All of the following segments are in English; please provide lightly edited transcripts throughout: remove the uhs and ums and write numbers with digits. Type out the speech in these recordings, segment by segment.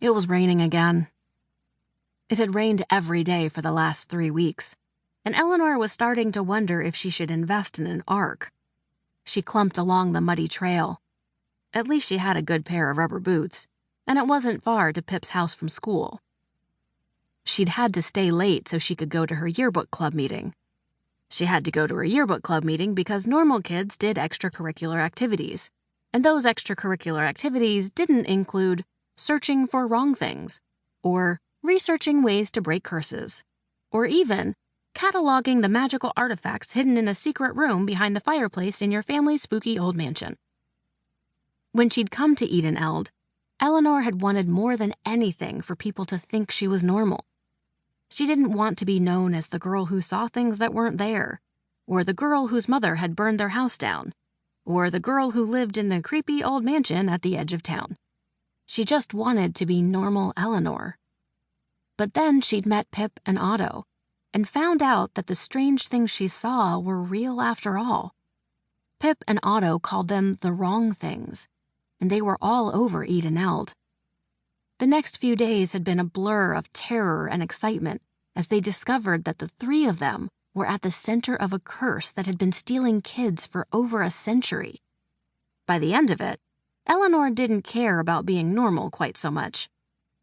It was raining again. It had rained every day for the last 3 weeks, and Eleanor was starting to wonder if she should invest in an ark. She clumped along the muddy trail. At least she had a good pair of rubber boots, and it wasn't far to Pip's house from school. She'd had to stay late so she could go to her yearbook club meeting. She had to go to her yearbook club meeting because normal kids did extracurricular activities, and those extracurricular activities didn't include searching for wrong things, or researching ways to break curses, or even cataloging the magical artifacts hidden in a secret room behind the fireplace in your family's spooky old mansion. When she'd come to Eden Eld, Eleanor had wanted more than anything for people to think she was normal. She didn't want to be known as the girl who saw things that weren't there, or the girl whose mother had burned their house down, or the girl who lived in the creepy old mansion at the edge of town. She just wanted to be normal Eleanor. But then she'd met Pip and Otto, and found out that the strange things she saw were real after all. Pip and Otto called them the wrong things, and they were all over Eden Eld. The next few days had been a blur of terror and excitement as they discovered that the 3 of them were at the center of a curse that had been stealing kids for over a century. By the end of it, Eleanor didn't care about being normal quite so much,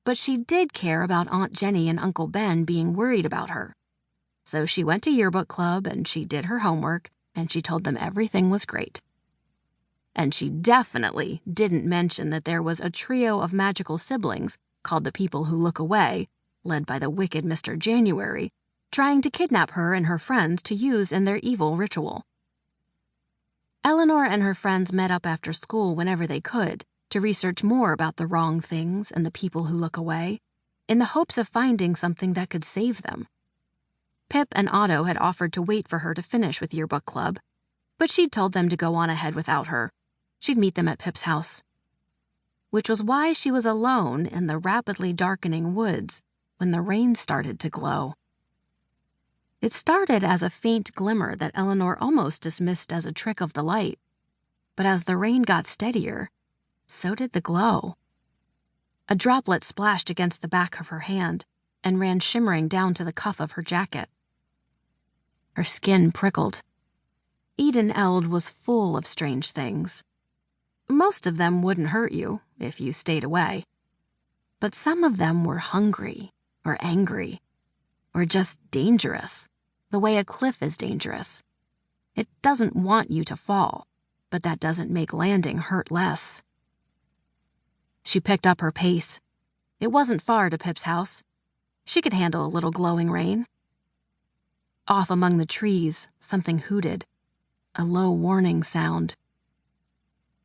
but she did care about Aunt Jenny and Uncle Ben being worried about her. So she went to yearbook club and she did her homework and she told them everything was great. And she definitely didn't mention that there was a trio of magical siblings called the People Who Look Away, led by the wicked Mr. January, trying to kidnap her and her friends to use in their evil ritual. Eleanor and her friends met up after school whenever they could to research more about the wrong things and the people who look away, in the hopes of finding something that could save them. Pip and Otto had offered to wait for her to finish with yearbook club, but she'd told them to go on ahead without her. She'd meet them at Pip's house. Which was why she was alone in the rapidly darkening woods when the rain started to glow. It started as a faint glimmer that Eleanor almost dismissed as a trick of the light, but as the rain got steadier, so did the glow. A droplet splashed against the back of her hand and ran shimmering down to the cuff of her jacket. Her skin prickled. Eden Eld was full of strange things. Most of them wouldn't hurt you if you stayed away, but some of them were hungry or angry or just dangerous, the way a cliff is dangerous. It doesn't want you to fall, but that doesn't make landing hurt less. She picked up her pace. It wasn't far to Pip's house. She could handle a little glowing rain. Off among the trees, something hooted, a low warning sound.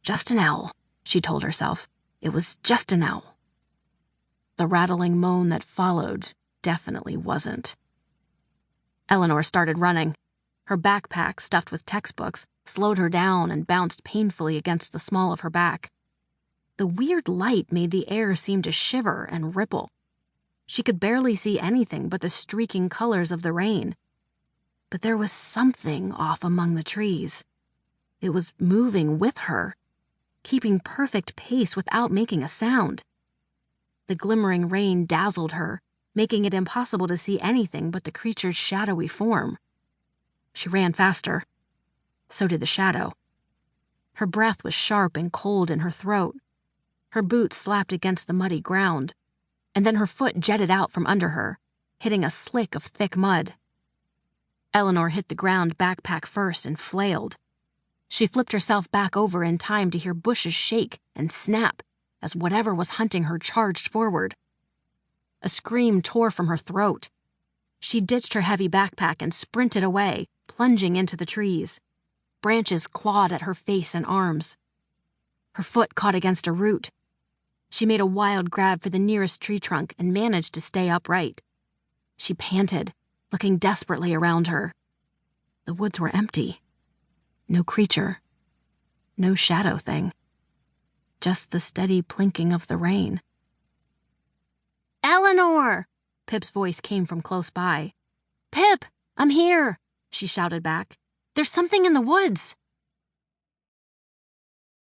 Just an owl, she told herself. It was just an owl. The rattling moan that followed definitely wasn't. Eleanor started running. Her backpack, stuffed with textbooks, slowed her down and bounced painfully against the small of her back. The weird light made the air seem to shiver and ripple. She could barely see anything but the streaking colors of the rain. But there was something off among the trees. It was moving with her, keeping perfect pace without making a sound. The glimmering rain dazzled her, making it impossible to see anything but the creature's shadowy form. She ran faster. So did the shadow. Her breath was sharp and cold in her throat. Her boots slapped against the muddy ground, and then her foot jetted out from under her, hitting a slick of thick mud. Eleanor hit the ground backpack first and flailed. She flipped herself back over in time to hear bushes shake and snap as whatever was hunting her charged forward. A scream tore from her throat. She ditched her heavy backpack and sprinted away, plunging into the trees. Branches clawed at her face and arms. Her foot caught against a root. She made a wild grab for the nearest tree trunk and managed to stay upright. She panted, looking desperately around her. The woods were empty. No creature. No shadow thing. Just the steady plinking of the rain. "Eleanor!" Pip's voice came from close by. "Pip, I'm here," she shouted back. "There's something in the woods."